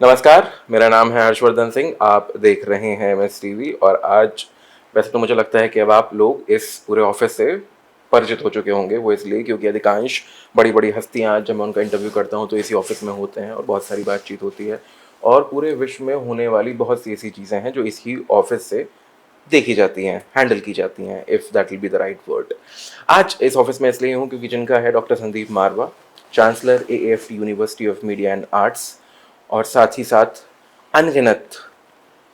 नमस्कार, मेरा नाम है हर्षवर्धन सिंह। आप देख रहे हैं एमएस टीवी और आज वैसे तो मुझे लगता है कि अब आप लोग इस पूरे ऑफिस से परिचित हो चुके होंगे। वो इसलिए क्योंकि अधिकांश बड़ी-बड़ी हस्तियाँ जब मैं उनका इंटरव्यू करता हूँ तो इसी ऑफिस में होते हैं और बहुत सारी बातचीत होती है और पूरे विश्व में होने वाली बहुत सी ऐसी चीज़ें हैं जो इसी ऑफिस से देखी जाती हैं, हैंडल की जाती हैं, if that will be the right word. आज इस ऑफिस में इसलिए हूँ क्योंकि जिनका है doctor Sandeep Marwah, chancellor AFT university of media and arts और साथ ही साथ अनगिनत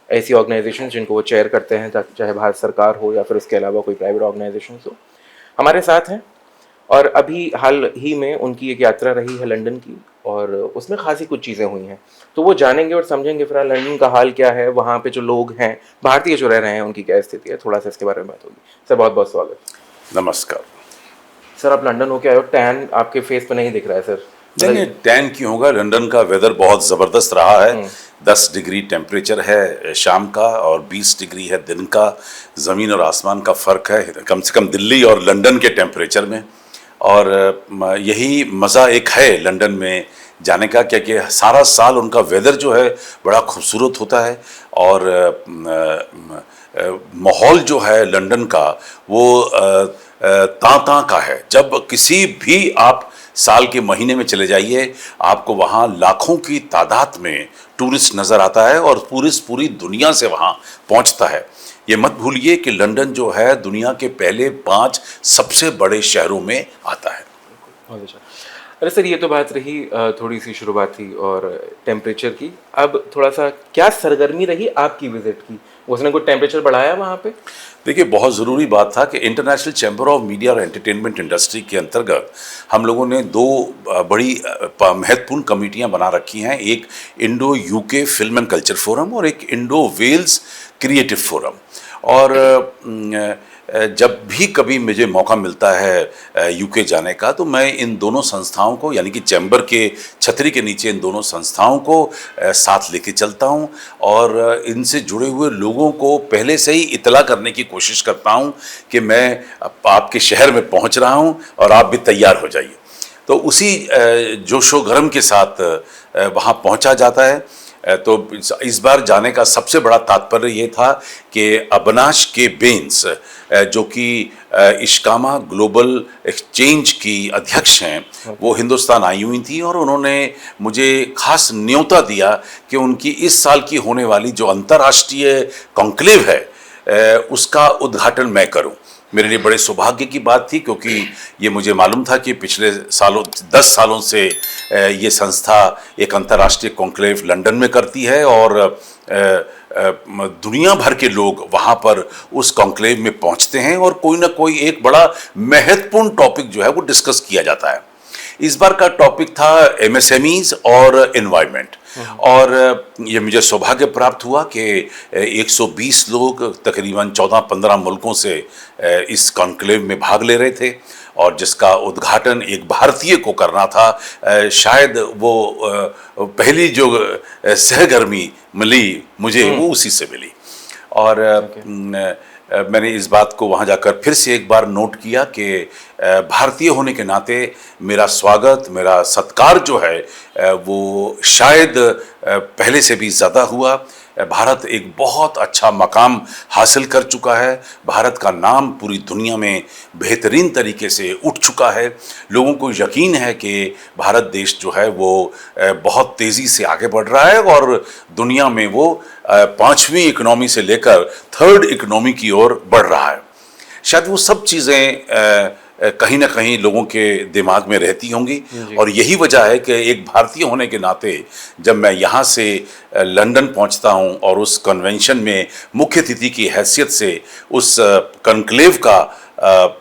ऐसी ऑर्गेनाइजेशन जिनको वो चेयर करते हैं, चाहे भारत सरकार हो या फिर उसके अलावा कोई प्राइवेट ऑर्गेनाइजेशन हो, हमारे साथ हैं। और अभी हाल ही में उनकी एक यात्रा रही है लंदन की और उसमें खासी कुछ चीज़ें हुई हैं, तो वो जानेंगे और समझेंगे फिर लंदन का हाल क्या है, वहाँ पे जो लोग हैं, भारतीय जो रह रहे हैं, उनकी क्या स्थिति है, थोड़ा सा इसके बारे में बात होगी। सर बहुत बहुत स्वागत। नमस्कार। सर आप लंदन होके आए हो, टैन आपके फेस पे नहीं दिख रहा है सर। नहीं नहीं, टैन क्यों होगा? लंदन का वेदर बहुत ज़बरदस्त रहा है। 10 डिग्री टेम्परेचर है शाम का और 20 डिग्री है दिन का। ज़मीन और आसमान का फ़र्क है कम से कम दिल्ली और लंदन के टेम्परेचर में। और यही मज़ा एक है लंदन में जाने का, क्योंकि सारा साल उनका वेदर जो है बड़ा खूबसूरत होता है। और माहौल जो है लंदन का वो तां का है। जब किसी भी आप साल के महीने में चले जाइए, आपको वहाँ लाखों की तादाद में टूरिस्ट नज़र आता है और टूरिस्ट पूरी दुनिया से वहाँ पहुँचता है। ये मत भूलिए कि लंदन जो है दुनिया के पहले 5 सबसे बड़े शहरों में आता है। बहुत अच्छा। अरे सर ये तो बात रही थोड़ी सी शुरुआती और टेम्परेचर की। अब थोड़ा सा क्या सरगर्मी रही आपकी विजिट की, उसने कुछ टेम्परेचर बढ़ाया वहाँ पे? देखिए, बहुत ज़रूरी बात था कि इंटरनेशनल चैम्बर ऑफ मीडिया और एंटरटेनमेंट इंडस्ट्री के अंतर्गत हम लोगों ने 2 बड़ी महत्वपूर्ण कमेटियां बना रखी हैं। एक Indo UK film and culture forum और एक इंडो वेल्स क्रिएटिव फोरम। और जब भी कभी मुझे मौका मिलता है यूके जाने का, तो मैं इन दोनों संस्थाओं को, यानी कि चैम्बर के छतरी के नीचे इन दोनों संस्थाओं को साथ लेके चलता हूं और इनसे जुड़े हुए लोगों को पहले से ही इतला करने की कोशिश करता हूं कि मैं आपके शहर में पहुंच रहा हूं और आप भी तैयार हो जाइए। तो उसी जोशो गर्म के साथ वहां पहुंचा जाता है। तो इस बार जाने का सबसे बड़ा तात्पर्य ये था कि अबनाश के बेंस, जो कि इश्कामा ग्लोबल एक्सचेंज की अध्यक्ष हैं, वो हिंदुस्तान आई हुई थी और उन्होंने मुझे खास न्योता दिया कि उनकी इस साल की होने वाली जो अंतर्राष्ट्रीय कॉन्क्लेव है उसका उद्घाटन मैं करूं। मेरे लिए बड़े सौभाग्य की बात थी, क्योंकि ये मुझे मालूम था कि पिछले सालों 10 सालों से ये संस्था एक अंतर्राष्ट्रीय कॉन्क्लेव लंदन में करती है और दुनिया भर के लोग वहाँ पर उस कॉन्क्लेव में पहुँचते हैं और कोई ना कोई एक बड़ा महत्वपूर्ण टॉपिक जो है वो डिस्कस किया जाता है। इस बार का टॉपिक था एमएसएमईज और एनवायरनमेंट। और ये मुझे सौभाग्य प्राप्त हुआ कि 120 लोग तकरीबन 14-15 मुल्कों से इस कॉन्क्लेव में भाग ले रहे थे और जिसका उद्घाटन एक भारतीय को करना था। शायद वो पहली जो सहगर्मी मिली मुझे वो उसी से मिली। और मैंने इस बात को वहाँ जाकर फिर से एक बार नोट किया कि भारतीय होने के नाते मेरा स्वागत, मेरा सत्कार जो है वो शायद पहले से भी ज़्यादा हुआ। भारत एक बहुत अच्छा मकाम हासिल कर चुका है। भारत का नाम पूरी दुनिया में बेहतरीन तरीके से उठ चुका है। लोगों को यकीन है कि भारत देश जो है वो बहुत तेज़ी से आगे बढ़ रहा है और दुनिया में वो 5वीं इकोनॉमी से लेकर 3rd इकोनॉमी की ओर बढ़ रहा है। शायद वो सब चीज़ें कहीं ना कहीं लोगों के दिमाग में रहती होंगी और यही वजह है कि एक भारतीय होने के नाते जब मैं यहाँ से लंदन पहुँचता हूँ और उस कन्वेंशन में मुख्य अतिथि की हैसियत से उस कॉन्क्लेव का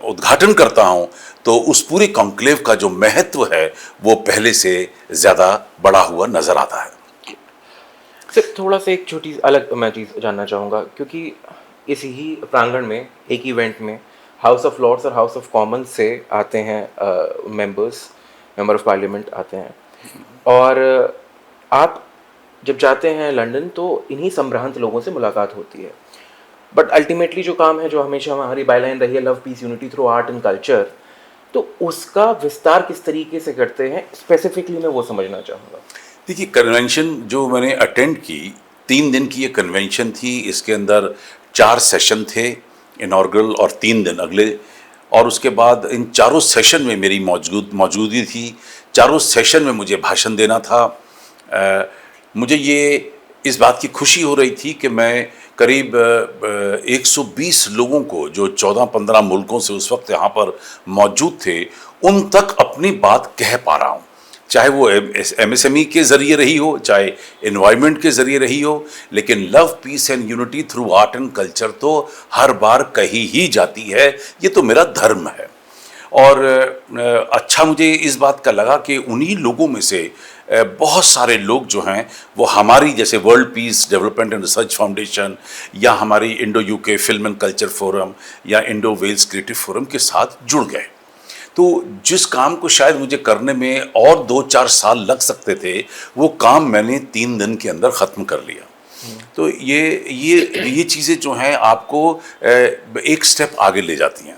उद्घाटन करता हूँ, तो उस पूरे कॉन्क्लेव का जो महत्व है वो पहले से ज़्यादा बढ़ा हुआ नज़र आता है। सर थोड़ा सा एक छोटी अलग मैं चीज़ जानना चाहूँगा, क्योंकि इसी ही प्रांगण में एक इवेंट में हाउस ऑफ लॉर्ड्स और हाउस ऑफ कॉमन्स से आते हैं मेंबर ऑफ पार्लियामेंट आते हैं और आप जब जाते हैं लंदन तो इन्हीं संभ्रांत लोगों से मुलाकात होती है। बट अल्टीमेटली जो काम है, जो हमेशा हमारी बायलाइन रही है, love piece unity through art and culture, तो उसका विस्तार किस तरीके से करते हैं स्पेसिफिकली मैं वो समझना चाहूँगा। देखिए, कन्वेंशन जो मैंने अटेंड की, 3 दिन की ये कन्वेंशन थी। इसके अंदर 4 सेशन थे इनॉर्गल, और 3 दिन अगले। और उसके बाद इन चारों सेशन में मेरी मौजूदगी थी। चारों सेशन में मुझे भाषण देना था। मुझे ये इस बात की खुशी हो रही थी कि मैं करीब 120 लोगों को, जो 14-15 मुल्कों से उस वक्त यहाँ पर मौजूद थे, उन तक अपनी बात कह पा रहा हूँ। चाहे वो एमएसएमई के ज़रिए रही हो, चाहे एनवायरनमेंट के ज़रिए रही हो, लेकिन love, peace and unity through art and culture तो हर बार कही ही जाती है। ये तो मेरा धर्म है। और अच्छा मुझे इस बात का लगा कि उन्हीं लोगों में से बहुत सारे लोग जो हैं वो हमारी, जैसे world peace development and research foundation, या हमारी Indo UK film and culture forum, या इंडो वेल्स क्रिएटिव फोरम के साथ जुड़ गए। तो जिस काम को शायद मुझे करने में और 2-4 साल लग सकते थे, वो काम मैंने 3 दिन के अंदर ख़त्म कर लिया। तो ये चीज़ें जो हैं आपको एक स्टेप आगे ले जाती हैं।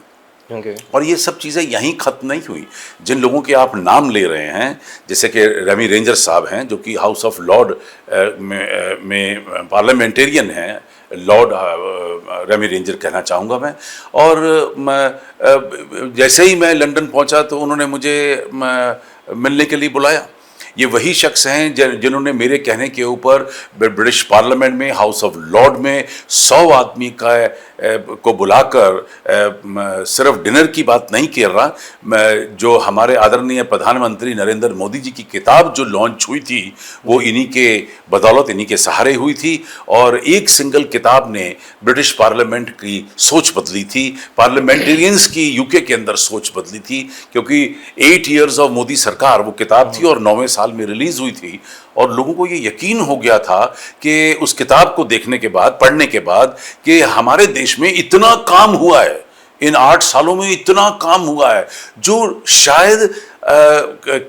और ये सब चीज़ें यहीं ख़त्म नहीं हुई। जिन लोगों के आप नाम ले रहे हैं, जैसे कि रेमी रेंजर साहब हैं, जो कि हाउस ऑफ लॉर्ड में पार्लियामेंटेरियन हैं, लॉर्ड रेमी रेंजर कहना चाहूँगा मैं। और जैसे ही मैं लंदन पहुँचा तो उन्होंने मुझे मिलने के लिए बुलाया। ये वही शख्स हैं जिन्होंने मेरे कहने के ऊपर ब्रिटिश पार्लियामेंट में, हाउस ऑफ लॉर्ड में 100 आदमी को बुलाकर सिर्फ डिनर की बात नहीं कर रहा, जो हमारे आदरणीय प्रधानमंत्री नरेंद्र मोदी जी की किताब जो लॉन्च हुई थी, वो इन्हीं के बदौलत, इन्हीं के सहारे हुई थी। और एक सिंगल किताब ने ब्रिटिश पार्लियामेंट की सोच बदली थी, पार्लियामेंटेरियंस की यूके के अंदर सोच बदली थी। क्योंकि 8 ईयर्स ऑफ मोदी सरकार वो किताब थी, और 9वें साल में रिलीज हुई थी। और लोगों को ये यकीन हो गया था कि उस किताब को देखने के बाद, पढ़ने के बाद, कि हमारे देश में इतना काम हुआ है, इन 8 सालों में इतना काम हुआ है, जो शायद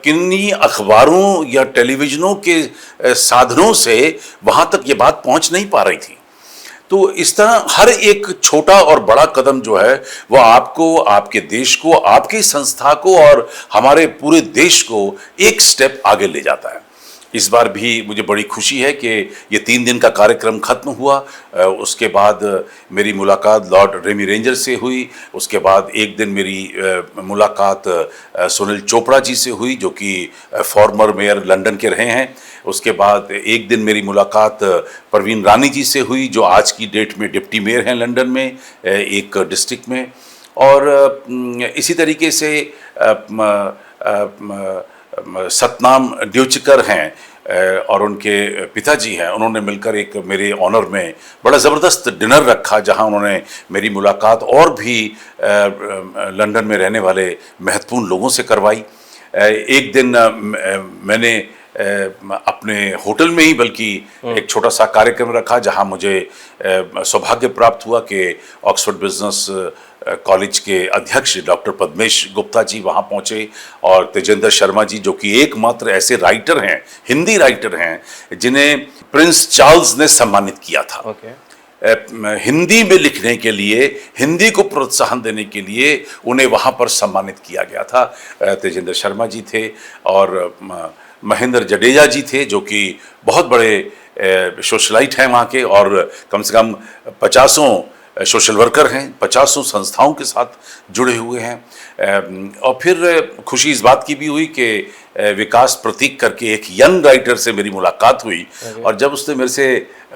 किन्हीं अखबारों या टेलीविजनों के साधनों से वहाँ तक ये बात पहुँच नहीं पा रही थी। तो इस तरह हर एक छोटा और बड़ा कदम जो है वो आपको, आपके देश को, आपकी संस्था को और हमारे पूरे देश को एक स्टेप आगे ले जाता है। इस बार भी मुझे बड़ी खुशी है कि ये 3 दिन का कार्यक्रम ख़त्म हुआ। उसके बाद मेरी मुलाकात लॉर्ड रेमी रेंजर से हुई। उसके बाद एक दिन मेरी मुलाकात सुनील चोपड़ा जी से हुई, जो कि फॉर्मर मेयर लंदन के रहे हैं। उसके बाद एक दिन मेरी मुलाकात परवीन रानी जी से हुई, जो आज की डेट में डिप्टी मेयर हैं लंदन में, एक डिस्ट्रिक्ट में। और इसी तरीके से सतनाम ड्यूचकर हैं और उनके पिताजी हैं, उन्होंने मिलकर एक मेरे ऑनर में बड़ा ज़बरदस्त डिनर रखा, जहां उन्होंने मेरी मुलाकात और भी लंदन में रहने वाले महत्वपूर्ण लोगों से करवाई। एक दिन मैंने अपने होटल में ही बल्कि एक छोटा सा कार्यक्रम रखा, जहां मुझे सौभाग्य प्राप्त हुआ कि ऑक्सफोर्ड बिजनेस कॉलेज के अध्यक्ष डॉक्टर पद्मेश गुप्ता जी वहाँ पहुँचे, और तेजेंद्र शर्मा जी, जो कि एकमात्र ऐसे राइटर हैं, हिंदी राइटर हैं, जिन्हें प्रिंस चार्ल्स ने सम्मानित किया था। हिंदी में लिखने के लिए, हिंदी को प्रोत्साहन देने के लिए उन्हें वहाँ पर सम्मानित किया गया था। तेजेंद्र शर्मा जी थे, और महेंद्र जडेजा जी थे, जो कि बहुत बड़े सोशलाइट हैं वहाँ के, और कम से कम 50 सोशल वर्कर हैं, 50 संस्थाओं के साथ जुड़े हुए हैं। और फिर खुशी इस बात की भी हुई कि विकास प्रतीक करके एक यंग राइटर से मेरी मुलाकात हुई, और जब उसने मेरे से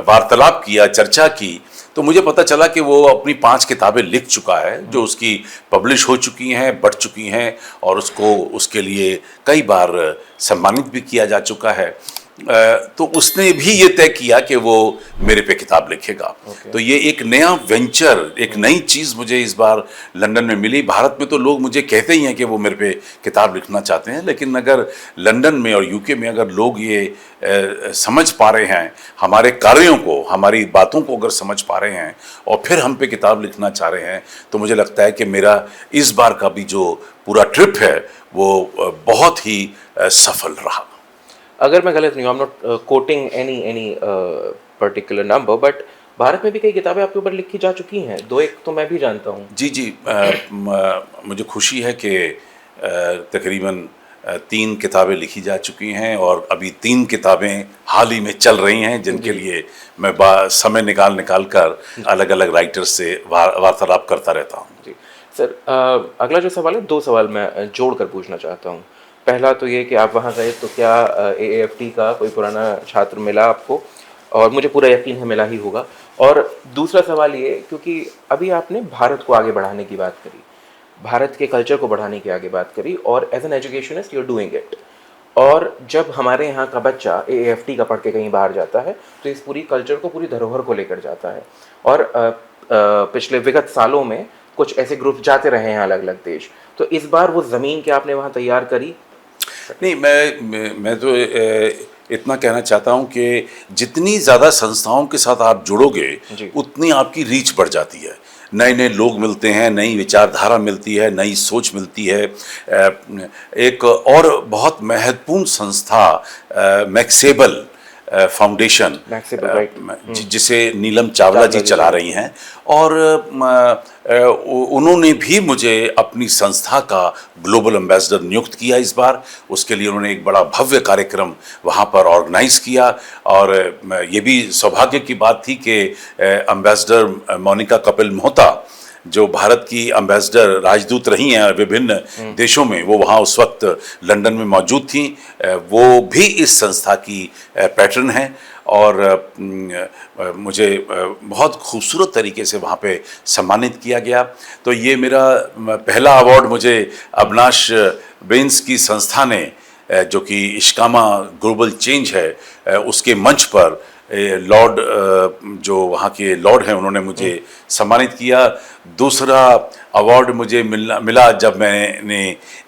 वार्तालाप किया, चर्चा की, तो मुझे पता चला कि वो अपनी 5 किताबें लिख चुका है, जो उसकी पब्लिश हो चुकी हैं, बढ़ चुकी हैं, और उसके लिए कई बार सम्मानित भी किया जा चुका है। तो उसने भी ये तय किया कि वो मेरे पे किताब लिखेगा। तो ये एक नया वेंचर, एक नई चीज़ मुझे इस बार लंदन में मिली। भारत में तो लोग मुझे कहते ही हैं कि वो मेरे पे किताब लिखना चाहते हैं, लेकिन अगर लंदन में और यूके में अगर लोग ये समझ पा रहे हैं हमारे कार्यों को, हमारी बातों को अगर समझ पा रहे हैं, और फिर हम पे किताब लिखना चाह रहे हैं, तो मुझे लगता है कि मेरा इस बार का भी जो पूरा ट्रिप है वो बहुत ही सफल रहा। अगर मैं गलत नहीं हूँ, I am not coating any particular number, but Bharat में भी कई किताबें आपके ऊपर लिखी जा चुकी हैं, 2-1 तो मैं भी जानता हूँ। जी जी, मुझे खुशी है कि तकरीबन 3 किताबें लिखी जा चुकी हैं और अभी 3 किताबें हाल ही में चल रही हैं, जिनके लिए मैं समय निकाल निकाल कर अलग अलग राइटर्स से वार्तालाप करता रहता हूँ। जी सर, अगला जो सवाल है, दो सवाल मैं जोड़ कर पूछना चाहता हूँ। पहला तो ये कि आप वहाँ गए तो क्या एएफटी का कोई पुराना छात्र मिला आपको, और मुझे पूरा यकीन है मिला ही होगा। और दूसरा सवाल ये, क्योंकि अभी आपने भारत को आगे बढ़ाने की बात करी, भारत के कल्चर को बढ़ाने की आगे बात करी, और as an educationist you are doing it. और जब हमारे यहाँ का बच्चा एएफटी का पढ़ के कहीं बाहर जाता है तो इस पूरी कल्चर को, पूरी धरोहर को लेकर जाता है। और पिछले विगत सालों में कुछ ऐसे ग्रुप जाते रहे हैं अलग अलग देश, तो इस बार वो ज़मीन क्या आपने वहाँ तैयार करी? नहीं, मैं तो इतना कहना चाहता हूँ कि जितनी ज़्यादा संस्थाओं के साथ आप जुड़ोगे उतनी आपकी रीच बढ़ जाती है। नए नए लोग मिलते हैं, नई विचारधारा मिलती है, नई सोच मिलती है। एक और बहुत महत्वपूर्ण संस्था मैक्सेबल फाउंडेशन, जिसे नीलम चावला जी चला रही हैं, और उन्होंने भी मुझे अपनी संस्था का ग्लोबल एम्बेसडर नियुक्त किया इस बार। उसके लिए उन्होंने एक बड़ा भव्य कार्यक्रम वहाँ पर ऑर्गेनाइज किया, और ये भी सौभाग्य की बात थी कि एम्बेसडर मोनिका कपिल मोहता, जो भारत की एम्बेसडर राजदूत रही हैं विभिन्न देशों में, वो वहाँ उस वक्त लंदन में मौजूद थी। वो भी इस संस्था की पैटर्न हैं, और मुझे बहुत खूबसूरत तरीके से वहाँ पे सम्मानित किया गया। तो ये मेरा पहला अवार्ड मुझे अविनाश बेंस की संस्था ने, जो कि इश्कामा ग्लोबल चेंज है, उसके मंच पर लॉर्ड, जो वहाँ के लॉर्ड हैं, उन्होंने मुझे सम्मानित किया। दूसरा अवार्ड मुझे मिला जब मैंने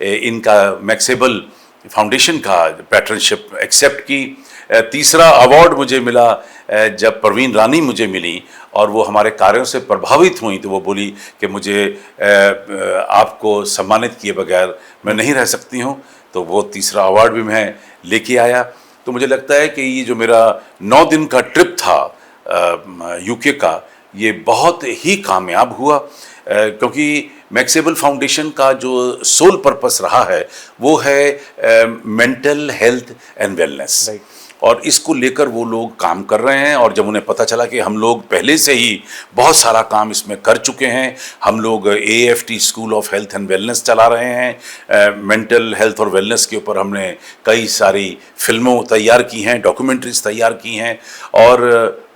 इनका मैक्सेबल फाउंडेशन का पैटर्नशिप एक्सेप्ट की। तीसरा अवार्ड मुझे मिला जब परवीन रानी मुझे मिली और वो हमारे कार्यों से प्रभावित हुई, तो वो बोली कि मुझे आपको सम्मानित किए बगैर मैं नहीं रह सकती हूँ। तो वो तीसरा अवार्ड भी मैं लेके आया। तो मुझे लगता है कि ये जो मेरा 9 दिन का ट्रिप था यूके का, ये बहुत ही कामयाब हुआ, क्योंकि मैक्सेबल फाउंडेशन का जो सोल पर्पस रहा है वो है मेंटल हेल्थ एंड वेलनेस, और इसको लेकर वो लोग काम कर रहे हैं। और जब उन्हें पता चला कि हम लोग पहले से ही बहुत सारा काम इसमें कर चुके हैं, हम लोग AFT school of health and wellness चला रहे हैं, मेंटल हेल्थ और वेलनेस के ऊपर हमने कई सारी फिल्मों तैयार की हैं, डॉक्यूमेंट्रीज तैयार की हैं, और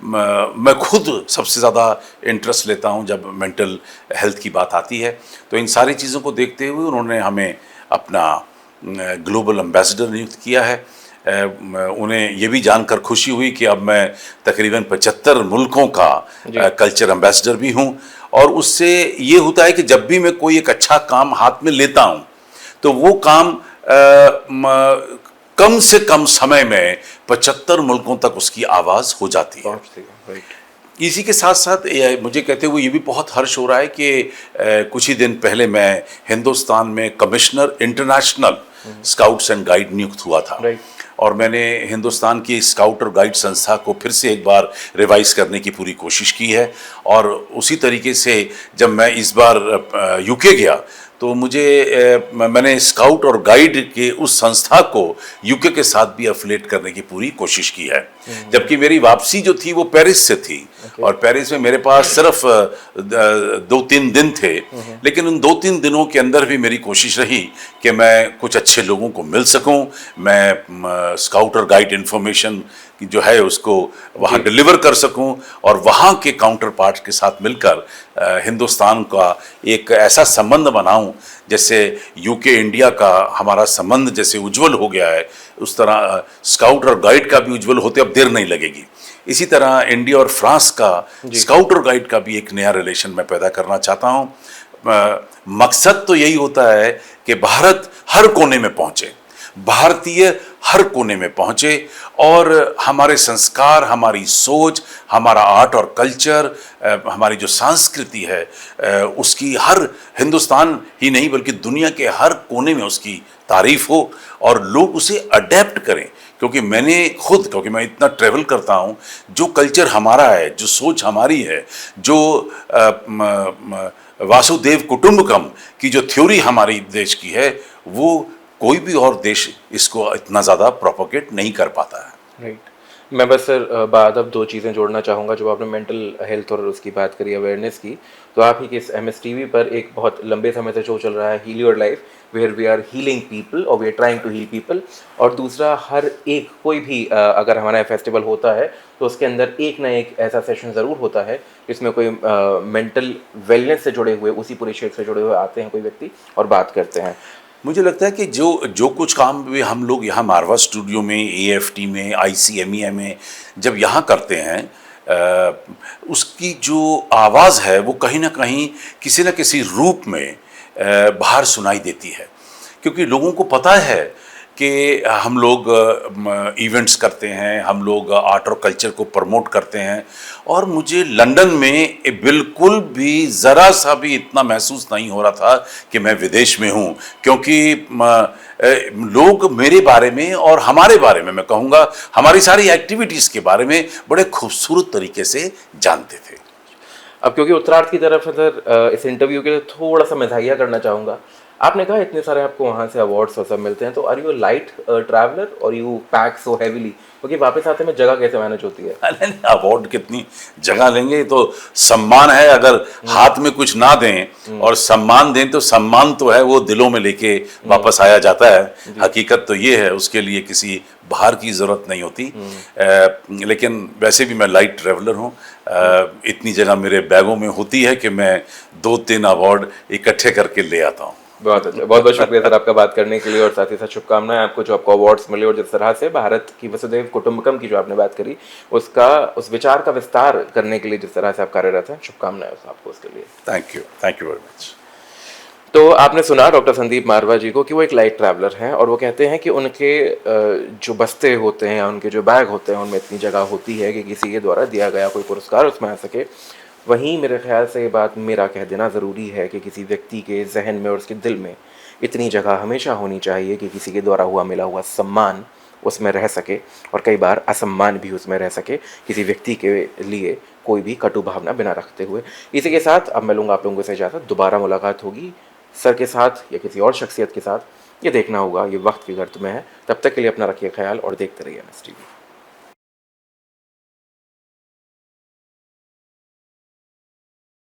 मैं खुद सबसे ज़्यादा इंटरेस्ट लेता हूं जब मेंटल हेल्थ की बात आती है। तो इन सारी चीज़ों को देखते हुए उन्होंने हमें अपना ग्लोबल एम्बेसडर नियुक्त किया है। उन्हें ये भी जानकर खुशी हुई कि अब मैं तकरीबन 75 मुल्कों का कल्चर एम्बेसडर भी हूँ, और उससे ये होता है कि जब भी मैं कोई एक अच्छा काम हाथ में लेता हूँ तो वो काम कम से कम समय में 75 मुल्कों तक उसकी आवाज़ हो जाती है। इसी के साथ साथ मुझे कहते हुए ये भी बहुत हर्ष हो रहा है कि कुछ ही दिन पहले मैं हिंदुस्तान में commissioner international scouts and guide नियुक्त हुआ था, और मैंने हिंदुस्तान की स्काउट और गाइड संस्था को फिर से एक बार रिवाइज करने की पूरी कोशिश की है। और उसी तरीके से जब मैं इस बार यूके गया तो मैंने स्काउट और गाइड के उस संस्था को यूके के साथ भी एफिलिएट करने की पूरी कोशिश की है। जबकि मेरी वापसी जो थी वो पेरिस से थी, और पेरिस में मेरे पास सिर्फ 2-3 दिन थे, लेकिन उन 2-3 दिनों के अंदर भी मेरी कोशिश रही कि मैं कुछ अच्छे लोगों को मिल सकूं, मैं स्काउट और गाइड इन्फॉर्मेशन जो है उसको वहाँ डिलीवर कर सकूं, और वहाँ के काउंटर पार्ट के साथ मिलकर हिंदुस्तान का एक ऐसा संबंध बनाऊं जैसे यूके इंडिया का हमारा संबंध जैसे उज्जवल हो गया है, उस तरह स्काउट और गाइड का भी उज्जवल होते अब देर नहीं लगेगी। इसी तरह इंडिया और फ्रांस का स्काउट और गाइड का भी एक नया रिलेशन मैं पैदा करना चाहता हूँ। मकसद तो यही होता है कि भारत हर कोने में पहुँचे, भारतीय हर कोने में पहुँचे, और हमारे संस्कार, हमारी सोच, हमारा आर्ट और कल्चर, हमारी जो संस्कृति है उसकी हर हिंदुस्तान ही नहीं बल्कि दुनिया के हर कोने में उसकी तारीफ हो और लोग उसे अडेप्ट करें। क्योंकि मैं इतना ट्रैवल करता हूँ, जो कल्चर हमारा है, जो सोच हमारी है, जो वासुदेव कुटुंबकम की जो थ्योरी हमारी देश की है, वो कोई भी और देश इसको इतना ज़्यादा प्रोपोगेट नहीं कर पाता है। राइट। मैं बस सर बाद अब दो चीज़ें जोड़ना चाहूँगा। जब आपने मेंटल हेल्थ और उसकी बात करी, अवेयरनेस की, तो आप ही के इस एमएसटीवी पर एक बहुत लंबे समय से शो चल रहा है, heal your life, where we are healing people और we are trying to heal people. और दूसरा, हर एक कोई भी अगर हमारा फेस्टिवल होता है तो उसके अंदर एक ना एक ऐसा सेशन ज़रूर होता है जिसमें कोई मेंटल वेलनेस से जुड़े हुए, उसी पूरे क्षेत्र से जुड़े हुए आते हैं कोई व्यक्ति और बात करते हैं। मुझे लगता है कि जो जो कुछ काम भी हम लोग यहाँ मारवा स्टूडियो में, एएफटी में, आईसीएमईए में जब यहाँ करते हैं, उसकी जो आवाज़ है वो कहीं ना कहीं किसी न किसी रूप में बाहर सुनाई देती है, क्योंकि लोगों को पता है कि हम लोग इवेंट्स करते हैं, हम लोग आर्ट और कल्चर को प्रमोट करते हैं। और मुझे लंदन में बिल्कुल भी ज़रा सा भी इतना महसूस नहीं हो रहा था कि मैं विदेश में हूँ, क्योंकि लोग मेरे बारे में और हमारे बारे में, मैं कहूँगा हमारी सारी एक्टिविटीज़ के बारे में बड़े खूबसूरत तरीके से जानते थे। अब क्योंकि उत्तरार्ध की तरफ है सर, इस इंटरव्यू के लिए थोड़ा सा मज़ाहिया करना चाहूँगा। आपने कहा इतने सारे आपको वहाँ से अवार्ड्स और सब मिलते हैं, तो आर यू लाइट ट्रैवलर और यू पैक सो हैवीली? क्योंकि वापस आते में जगह कैसे मैनेज होती है? अवार्ड कितनी जगह लेंगे, ये तो सम्मान है। अगर हाथ में कुछ ना दें और सम्मान दें तो सम्मान तो है वो दिलों में लेके वापस आया जाता है। हकीकत तो ये है, उसके लिए किसी बाहर की ज़रूरत नहीं होती। लेकिन वैसे भी मैं लाइट ट्रैवलर हूँ। इतनी जगह मेरे बैगों में होती है कि मैं 2-3 अवार्ड इकट्ठे करके ले आता हूँ। बहुत अच्छा, बहुत बहुत शुक्रिया सर आपका बात करने के लिए, और साथ ही साथ शुभकामनाएं आपको जो आपको अवार्ड्स मिले, और जिस तरह से भारत की वसुधैव कुटुंबकम की जो आपने बात करी, उसका, उस विचार का विस्तार करने के लिए जिस तरह से आप कार्यरत हैं, शुभकामनाएं आपको उसके लिए। Thank you very much. तो आपने सुना डॉक्टर संदीप मारवा जी को कि वो एक लाइट ट्रैवलर हैं, और वो कहते हैं कि उनके जो बस्ते होते हैं, उनके जो बैग होते हैं, उनमें इतनी जगह होती है कि किसी के द्वारा दिया गया कोई पुरस्कार उसमें आ सके। वहीं मेरे ख्याल से ये बात मेरा कह देना ज़रूरी है कि किसी व्यक्ति के जहन में और उसके दिल में इतनी जगह हमेशा होनी चाहिए कि किसी के द्वारा हुआ मिला हुआ सम्मान उसमें रह सके, और कई बार असम्मान भी उसमें रह सके, किसी व्यक्ति के लिए कोई भी कटु भावना बिना रखते हुए। इसी के साथ अब मैं लूँगा आप लोगों से इजाज़त। दोबारा मुलाकात होगी सर के साथ या किसी और शख्सियत के साथ, ये देखना होगा, ये वक्त की गर्त में है। तब तक के लिए अपना रखिए ख्याल और देखते रहिए एमएस टीवी।